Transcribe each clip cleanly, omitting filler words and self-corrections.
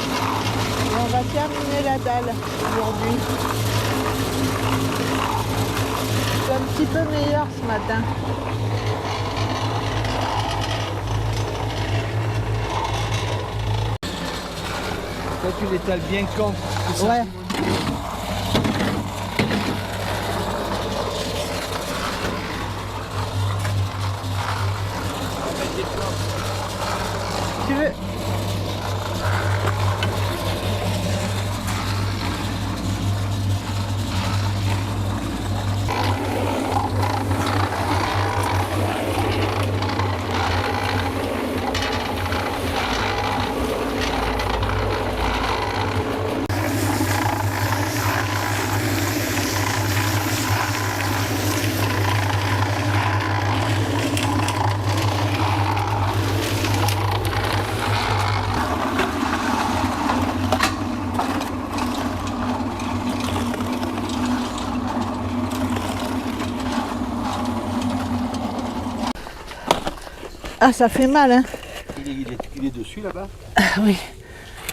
Et on va terminer la dalle aujourd'hui. C'est un petit peu meilleur ce matin. Toi, tu l'étales bien contre. Ouais. Tu veux? Ah, ça fait mal, hein? Il est dessus là-bas. Ah oui.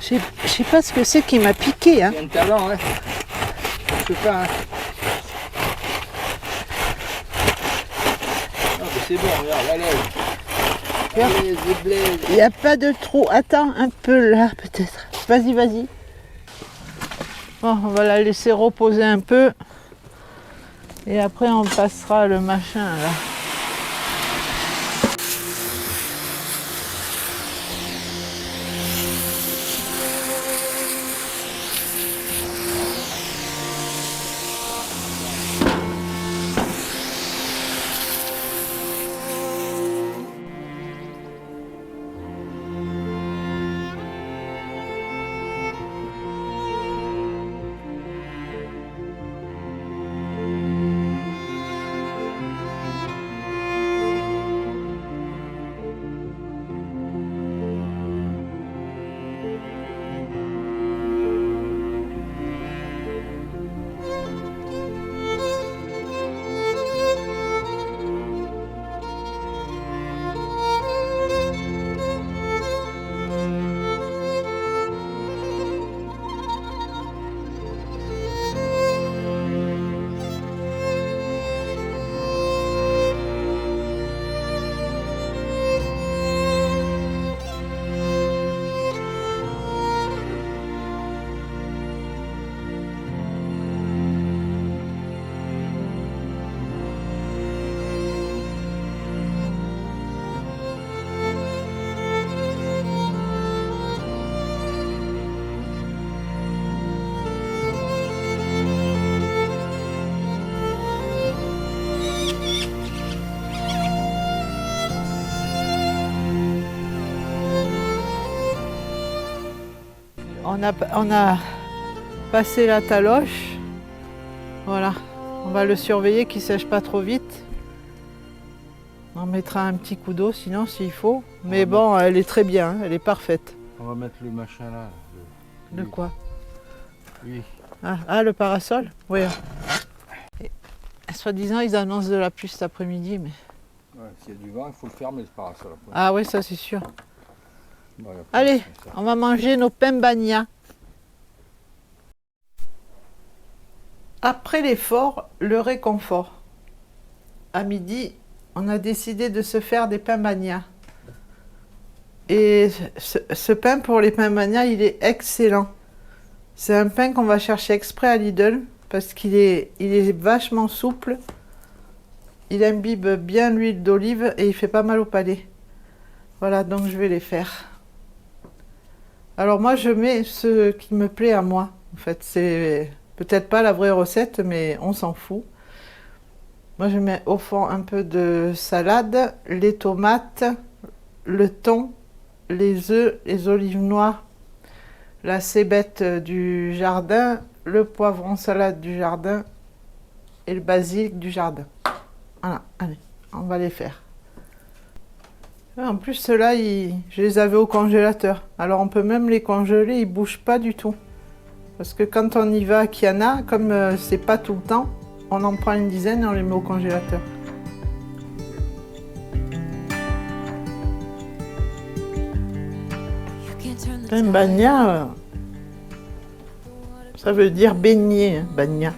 Je sais pas ce que c'est qui m'a piqué, hein? C'est un talent, hein. Je sais pas, hein. Ah, mais c'est bon, regarde, allez. Il n'y a pas de trou. Attends un peu là, peut-être. Vas-y, vas-y. Bon, on va la laisser reposer un peu. Et après, on passera le machin, là. On a passé la taloche. Voilà. On va le surveiller qu'il ne sèche pas trop vite. On mettra un petit coup d'eau sinon s'il faut. Mais bon, elle est très bien, hein, elle est parfaite. On va mettre le machin là. Le quoi? Oui. Ah, le parasol? Oui. Et, soi-disant, ils annoncent de la pluie cet après-midi. Mais... Ouais, s'il y a du vent, il faut le fermer, le parasol. Après. Ah oui, ça c'est sûr. Ouais, Allez, on va manger nos pains bagnas. Après l'effort, le réconfort. À midi, on a décidé de se faire des pains bagnas. Et ce pain pour les pains bagnas, il est excellent. C'est un pain qu'on va chercher exprès à Lidl parce qu'il est vachement souple. Il imbibe bien l'huile d'olive et il fait pas mal au palais. Voilà, donc je vais les faire. Alors moi, je mets ce qui me plaît à moi. En fait, c'est peut-être pas la vraie recette, mais on s'en fout. Moi, je mets au fond un peu de salade, les tomates, le thon, les œufs, les olives noires, la cébette du jardin, le poivron salade du jardin et le basilic du jardin. Voilà, allez, on va les faire. En plus, ceux-là, je les avais au congélateur. Alors, on peut même les congeler, ils ne bougent pas du tout. Parce que quand on y va à Kiana, comme c'est pas tout le temps, on en prend une dizaine et on les met au congélateur. Pain bagna, Ça veut dire baigner, hein, bagna.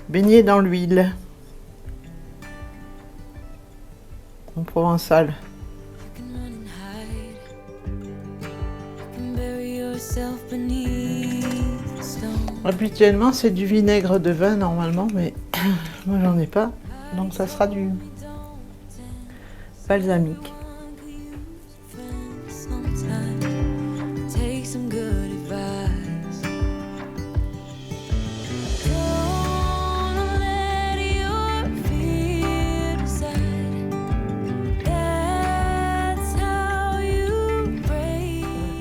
Baigner dans l'huile. En provençal. Habituellement, c'est du vinaigre de vin normalement, mais moi j'en ai pas. Donc ça sera du balsamique.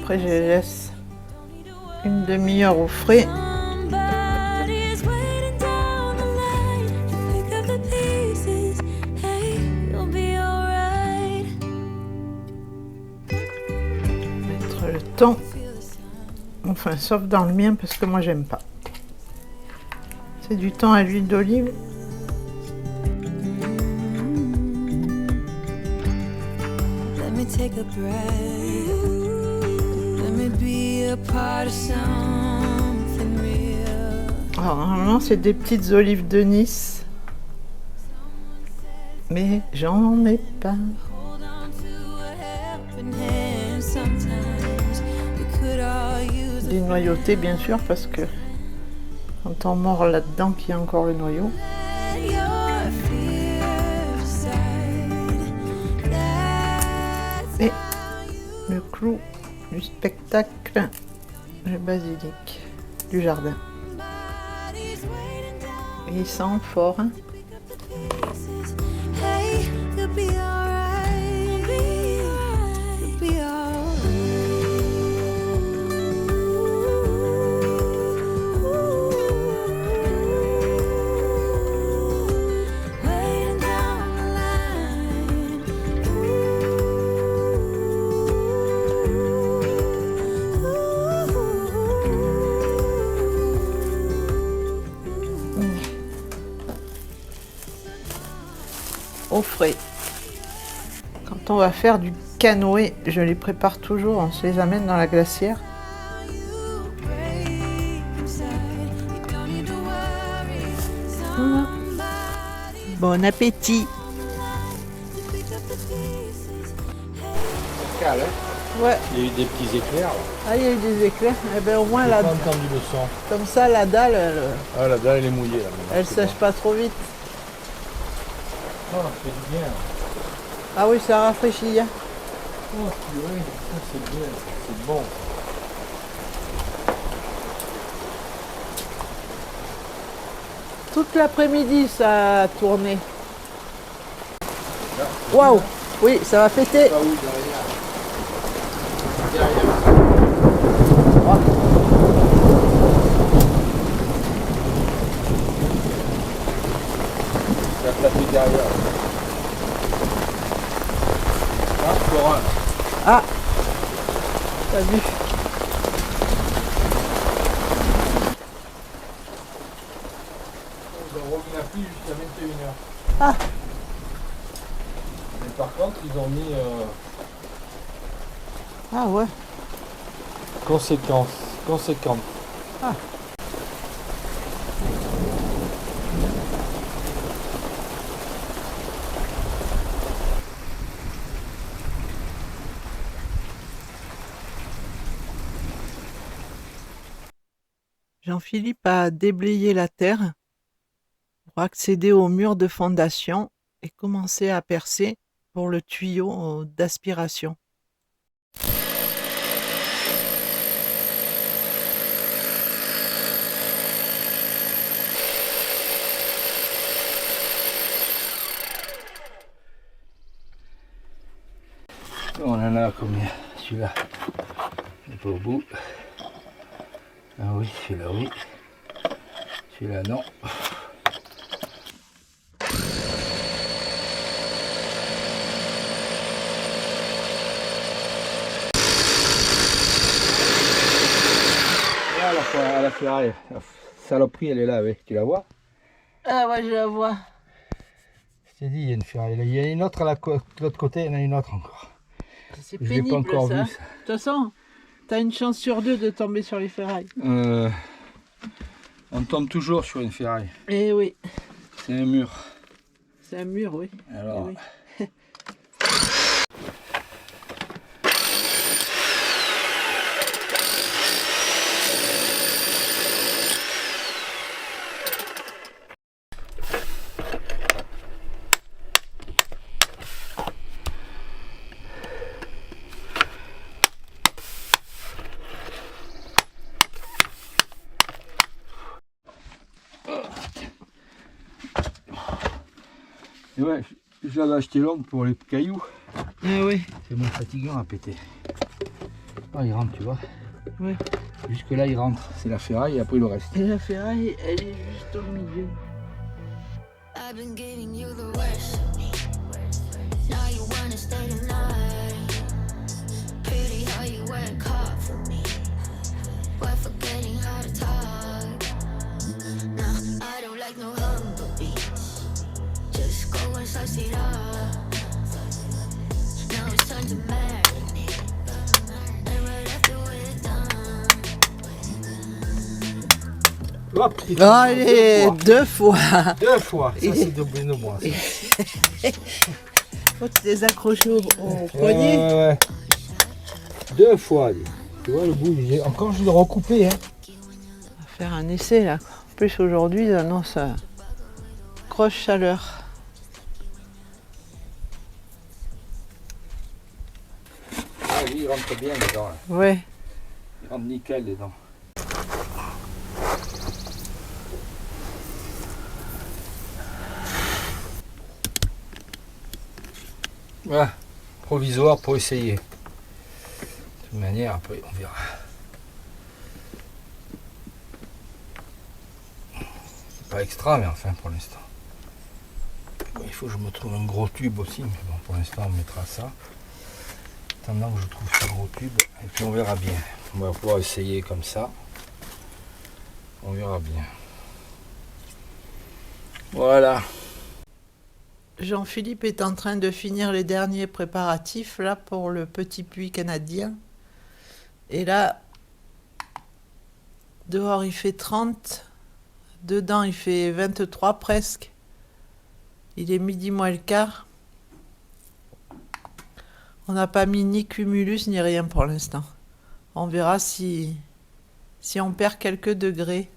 Après, je les laisse une demi-heure au frais. Mettre le thon. Enfin, sauf dans le mien parce que moi j'aime pas. C'est du thon à l'huile d'olive. Alors normalement c'est des petites olives de Nice, mais j'en ai pas. Des noyautés bien sûr parce que quand on mord là-dedans qu'il y a encore le noyau. Et le clou du spectacle, le basilic du jardin. Et il sent fort. Hein. Au frais. Quand on va faire du canoë, je les prépare toujours, on se les amène dans la glacière. Voilà. Bon appétit. C'est calme, hein. Ouais. Il y a eu des petits éclairs là. Ah, il y a eu des éclairs. Eh ben, au moins, J'ai la... pas entendu le son. comme ça, la dalle, Ah, la dalle elle est mouillée là. elle sèche pas trop vite. Oh, ça fait du bien. Ah oui, ça rafraîchit. Hein. Oh purée, ça c'est bien, c'est bon. Toute l'après-midi, ça a tourné. Waouh! Oui, ça va péter. Pas où derrière. Derrière. Oh. Ça a tapé derrière. Ah, Florent. Ah! T'as vu? Ils ont remis la pluie jusqu'à 21h. Ah! Mais par contre, ils ont mis Ah ouais. conséquente. Ah. Jean-Philippe a déblayé la terre pour accéder au mur de fondation et commencer à percer pour le tuyau d'aspiration. On en a combien? Celui-là, il n'est pas au bout. Ah oui, celui-là oui. Celui-là non. Voilà la ferraille. La saloperie elle est là, oui. Tu la vois? Ah ouais, je la vois. Je t'ai dit, il y a une ferraille. Il y a une autre de l'autre côté, il y en a une autre encore. C'est Je l'ai pas pénible encore ça. vu De toute façon, t'as une chance sur deux de tomber sur les ferrailles. On tombe toujours sur une ferraille. Eh oui, C'est un mur. c'est un mur, oui. Alors, Eh oui. et ouais, je l'avais acheté longue pour les cailloux. Ah oui, C'est moins fatigant à péter. Ah, il rentre, tu vois. oui. Jusque là, il rentre. C'est la ferraille et après le reste. Et la ferraille, elle est juste au milieu. I've been giving you the worst of me. Now you wanna stay tonight. Pretty how you work hard for me. We're forgetting how to talk. Nah, I don't like no humble beats. Just go and slice it up. Now it's time to marinate. And right after we're done. Hop, il Oh, allez, 2 fois. Deux fois. Ça, c'est de Bruno moi. Faut te les accrocher au poignet. Ouais. Deux fois. Tu vois le bout, encore je l'ai recoupé. Hein. On va faire un essai là. En plus aujourd'hui, il annonce grosse chaleur. Ah oui, il rentre bien dedans. Là. Ouais. Il rentre nickel dedans. Ouais, provisoire pour essayer. De toute manière, après, on verra. C'est pas extra, mais enfin, pour l'instant. Bon, il faut que je me trouve un gros tube aussi, mais bon, pour l'instant, on mettra ça. Attendant que je trouve ce gros tube, et puis on verra bien. On va pouvoir essayer comme ça. On verra bien. Voilà. Jean-Philippe est en train de finir les derniers préparatifs là pour le petit puits canadien. Et là, dehors il fait 30, dedans il fait 23 presque. Il est midi moins le quart. On n'a pas mis ni cumulus ni rien pour l'instant. On verra si on perd quelques degrés.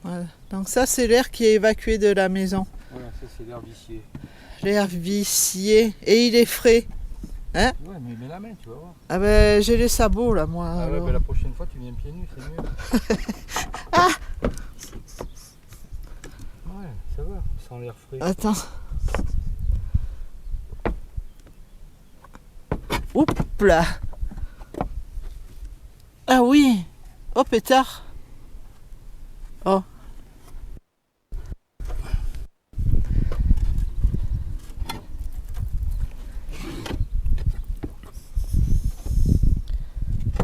Voilà. Donc ça c'est l'air qui est évacué de la maison. Voilà, ça c'est l'air vicié. L'air vicié. Et il est frais. Hein? Ouais, mais mets la main, tu vas voir. Ah ben j'ai les sabots là moi. Ah ouais, alors. ben la prochaine fois tu viens pieds nus, c'est mieux. Ouais, ça va, sans l'air frais. Attends. Oups là. Ah oui. Oh pétard. Oh.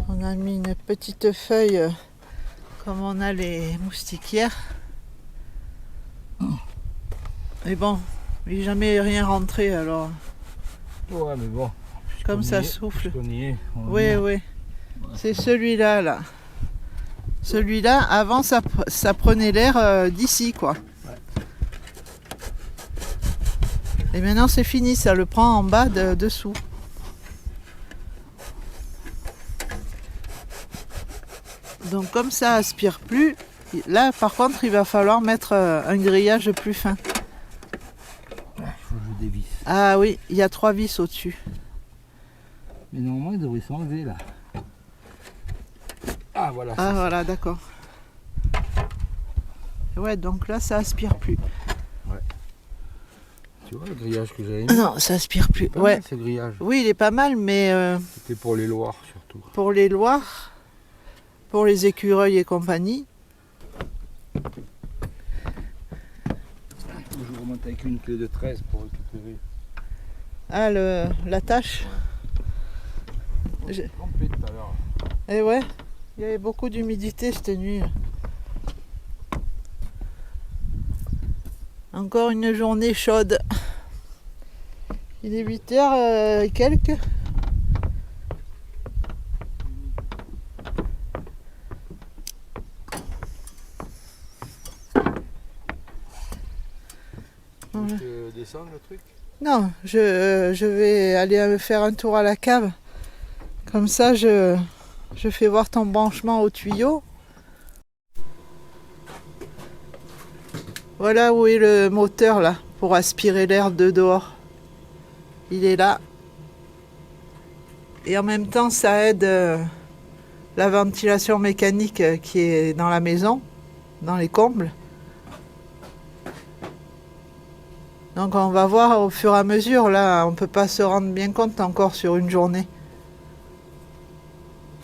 On a mis une petite feuille comme on a les moustiquaires. Mais bon, il n'est jamais rien rentré alors. Ouais, mais bon. Comme ça On y est, souffle. on y est, on Oui, y est. oui. C'est celui-là, là. Celui-là, avant, ça prenait l'air d'ici, quoi. Et maintenant, c'est fini, ça le prend en bas, dessous. Donc, comme ça aspire plus, là, par contre, il va falloir mettre un grillage plus fin. Il faut que je dévisse. Ah oui, il y a 3 vis au-dessus. Mais normalement, il devrait s'enlever là. Ah voilà. Ah c'est voilà, d'accord. Ouais, donc là, ça aspire plus. ça. Tu vois le grillage que j'avais mis. Non, ça aspire plus. Pas Ouais. mal, ce grillage. Oui, il est pas mal, mais C'était pour les Loirs surtout. pour les Loirs, pour les écureuils et compagnie, Je remonte avec une clé de 13 pour récupérer. ah, la tâche. Je me J'ai- suis trompé tout à l'heure. Et ouais, il y avait beaucoup d'humidité cette nuit. Encore une journée chaude. Il est 8h et quelques. Tu veux descendre le truc? Non, je vais aller faire un tour à la cave. Comme ça, je fais voir ton branchement au tuyau. Voilà où est le moteur là, pour aspirer l'air de dehors. Il est là. Et en même temps, ça aide la ventilation mécanique qui est dans la maison, dans les combles. Donc on va voir au fur et à mesure, là, on ne peut pas se rendre bien compte encore sur une journée.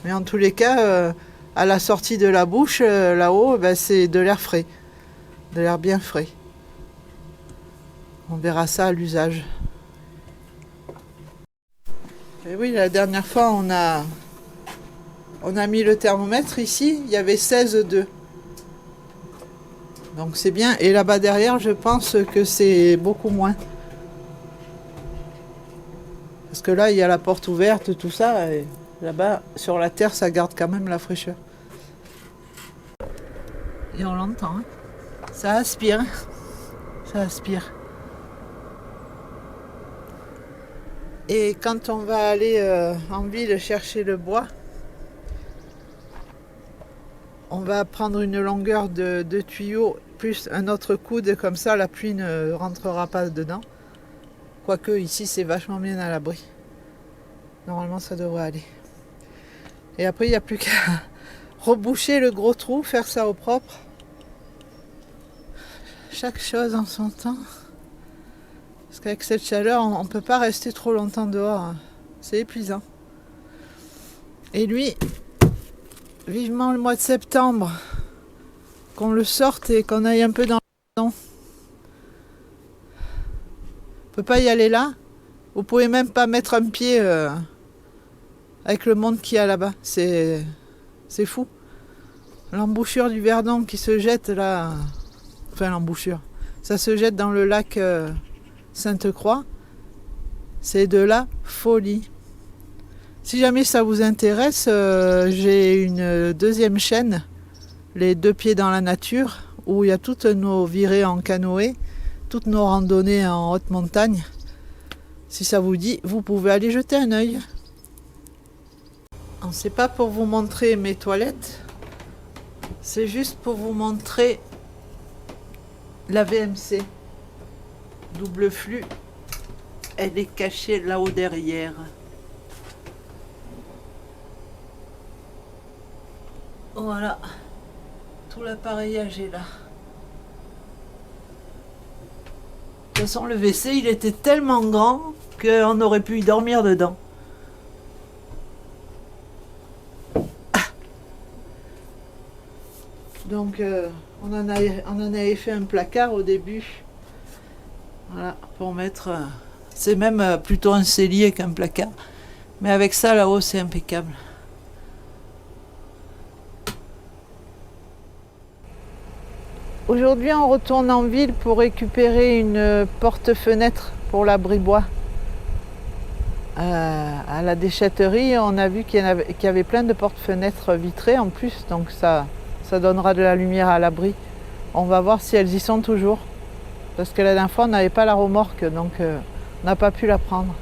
Mais en tous les cas, à la sortie de la bouche, là-haut, ben, c'est de l'air frais, de l'air bien frais. On verra ça à l'usage. Et oui, la dernière fois, on a mis le thermomètre ici, il y avait 16,2. Donc c'est bien. Et là-bas derrière, je pense que c'est beaucoup moins. Parce que là, il y a la porte ouverte, tout ça. Et là-bas, sur la terre, ça garde quand même la fraîcheur. Et on l'entend. Hein. Ça aspire. Ça aspire. Et quand on va aller en ville chercher le bois, on va prendre une longueur de tuyau plus un autre coude, comme ça la pluie ne rentrera pas dedans. Quoique ici c'est vachement bien à l'abri. Normalement ça devrait aller. Et après il n'y a plus qu'à reboucher le gros trou, faire ça au propre. Chaque chose en son temps. Parce qu'avec cette chaleur, on ne peut pas rester trop longtemps dehors. C'est épuisant. Et lui, vivement le mois de septembre, qu'on le sorte et qu'on aille un peu dans le temps. On peut pas y aller là. Vous pouvez même pas mettre un pied avec le monde qu'il y a là-bas. C'est fou. L'embouchure du Verdon qui se jette là. Enfin l'embouchure. Ça se jette dans le lac Sainte-Croix. C'est de la folie. Si jamais ça vous intéresse, j'ai une deuxième chaîne, les deux pieds dans la nature, où il y a toutes nos virées en canoë, toutes nos randonnées en haute montagne. Si ça vous dit, vous pouvez aller jeter un œil. C'est pas pour vous montrer mes toilettes, c'est juste pour vous montrer la VMC. Double flux, elle est cachée là-haut derrière. Voilà, tout l'appareillage est là. De toute façon, le WC, il était tellement grand qu'on aurait pu y dormir dedans. Donc, on en avait fait un placard au début. Voilà, pour mettre... c'est même plutôt un cellier qu'un placard. Mais avec ça, là-haut, c'est impeccable. Aujourd'hui, on retourne en ville pour récupérer une porte-fenêtre pour l'abri bois. À la déchetterie, on a vu qu'il y avait plein de porte-fenêtres vitrées en plus, donc ça donnera de la lumière à l'abri. On va voir si elles y sont toujours. Parce que la dernière fois, on n'avait pas la remorque, donc on n'a pas pu la prendre.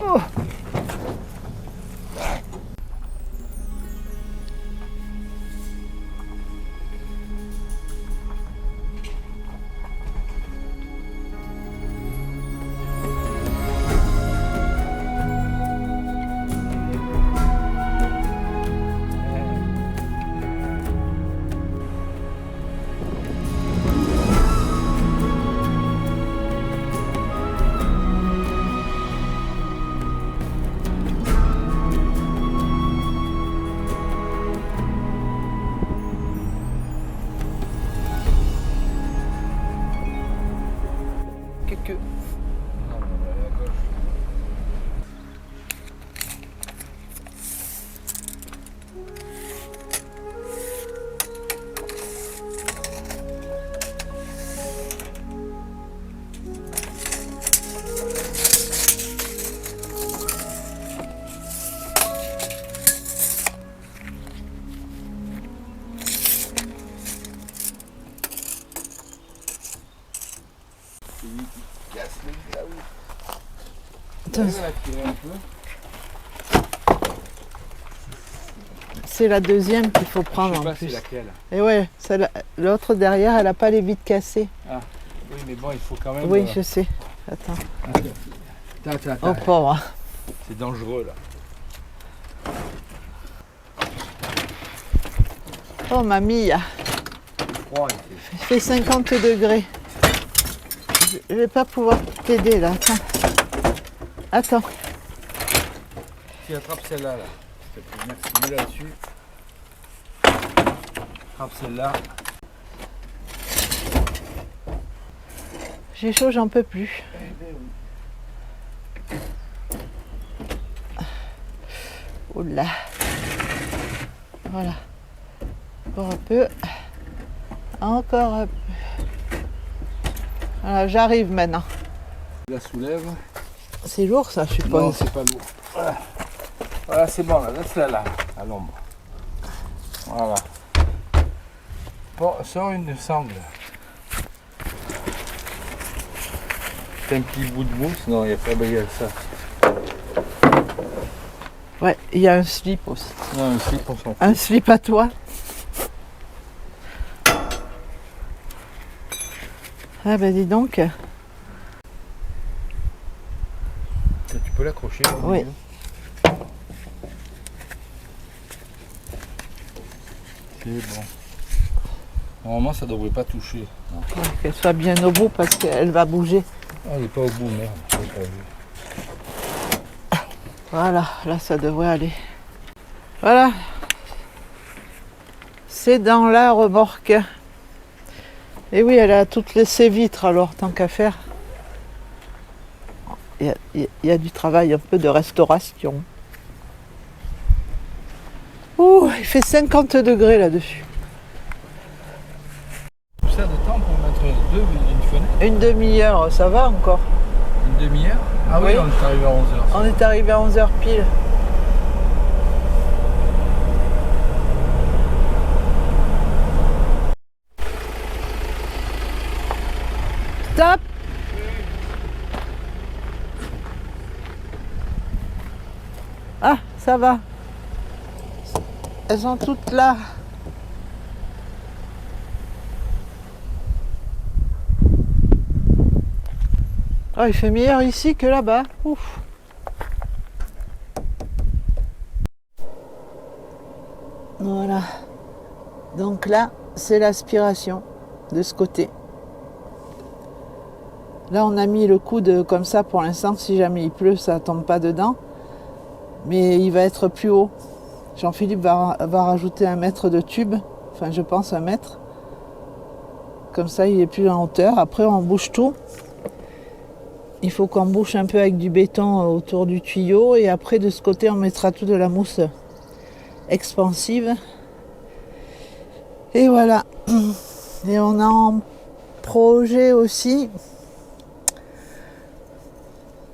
Oh. que. Ah, on va aller à gauche. C'est lui qui casse le glaou. Attends, On va tirer un peu. c'est la deuxième qu'il faut Je prendre sais en pas c'est plus. laquelle. Et ouais, l'autre derrière, elle a pas les vitres cassées. Oui, mais bon, il faut quand même. Oui, je sais. Attends. Attends. Oh pauvre. C'est dangereux là. Oh mamie, Froid, il fait 50 degrés. Je vais pas pouvoir t'aider là. Attends. Tu attrapes celle-là là. S'il te plaît, merci. Mets là-dessus. Attrape celle-là. J'ai chaud, j'en peux plus. Oula. Voilà. Encore un peu. Encore un peu. Voilà, j'arrive maintenant. Je la soulève. C'est lourd ça, je Non, suppose. c'est pas lourd. Voilà, voilà c'est bon là. Laisse-la là, à l'ombre. Voilà. Bon, sors une sangle. C'est un petit bout de mousse. Non, il n'y a pas de ça. Ouais, il y a un slip aussi. Non, un slip, on s'en fout. Un slip à toi. Ah ben dis donc. Tu peux l'accrocher là, au Oui. milieu. C'est bon. Normalement, ça devrait pas toucher. Non. Qu'elle soit bien au bout parce qu'elle va bouger. Ah, il n'est pas au bout, merde. J'ai pas vu. Voilà, là ça devrait aller. Voilà. C'est dans la remorque. Et oui, elle a toutes ses vitres alors, tant qu'à faire. Il y a du travail, un peu de restauration. Ouh, il fait 50 degrés là-dessus. Ça de temps pour mettre une fenêtre. Une demi-heure, ça va encore. Une demi-heure. Ah oui, Oui. on est arrivé à 11h. On est arrivé à 11h pile. Stop! Ah, ça va. Elles sont toutes là. Oh, il fait meilleur ici que là-bas. Ouf. Voilà. Donc là, c'est l'aspiration de ce côté. Là, on a mis le coude comme ça pour l'instant. Si jamais il pleut, ça ne tombe pas dedans. Mais il va être plus haut. Jean-Philippe va rajouter 1 mètre de tube. Enfin, je pense 1 mètre. Comme ça, il est plus en hauteur. Après, on bouge tout. Il faut qu'on bouche un peu avec du béton autour du tuyau. Et après, de ce côté, on mettra tout de la mousse expansive. Et voilà. Et on a en projet aussi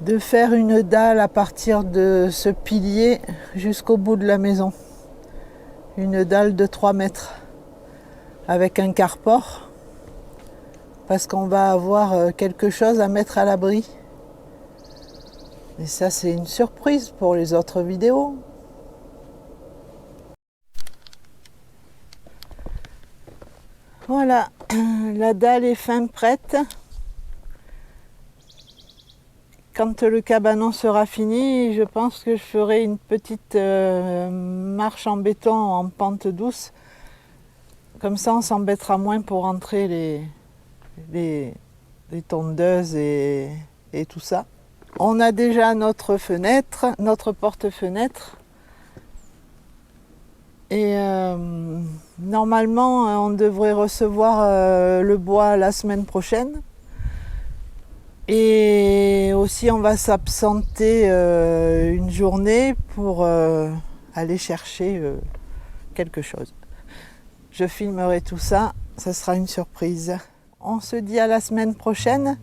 de faire une dalle à partir de ce pilier jusqu'au bout de la maison. Une dalle de 3 mètres avec un carport parce qu'on va avoir quelque chose à mettre à l'abri. Et ça, c'est une surprise pour les autres vidéos. Voilà, la dalle est fin prête. Quand le cabanon sera fini, je pense que je ferai une petite marche en béton en pente douce. Comme ça, on s'embêtera moins pour rentrer les tondeuses et tout ça. On a déjà notre fenêtre, notre porte-fenêtre. Et normalement, on devrait recevoir le bois la semaine prochaine. Et aussi, on va s'absenter une journée pour aller chercher quelque chose. Je filmerai tout ça, ça sera une surprise. On se dit à la semaine prochaine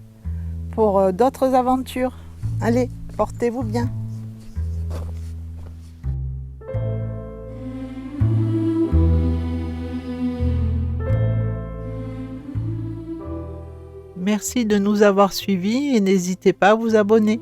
pour d'autres aventures. Allez, portez-vous bien. Merci de nous avoir suivis et n'hésitez pas à vous abonner.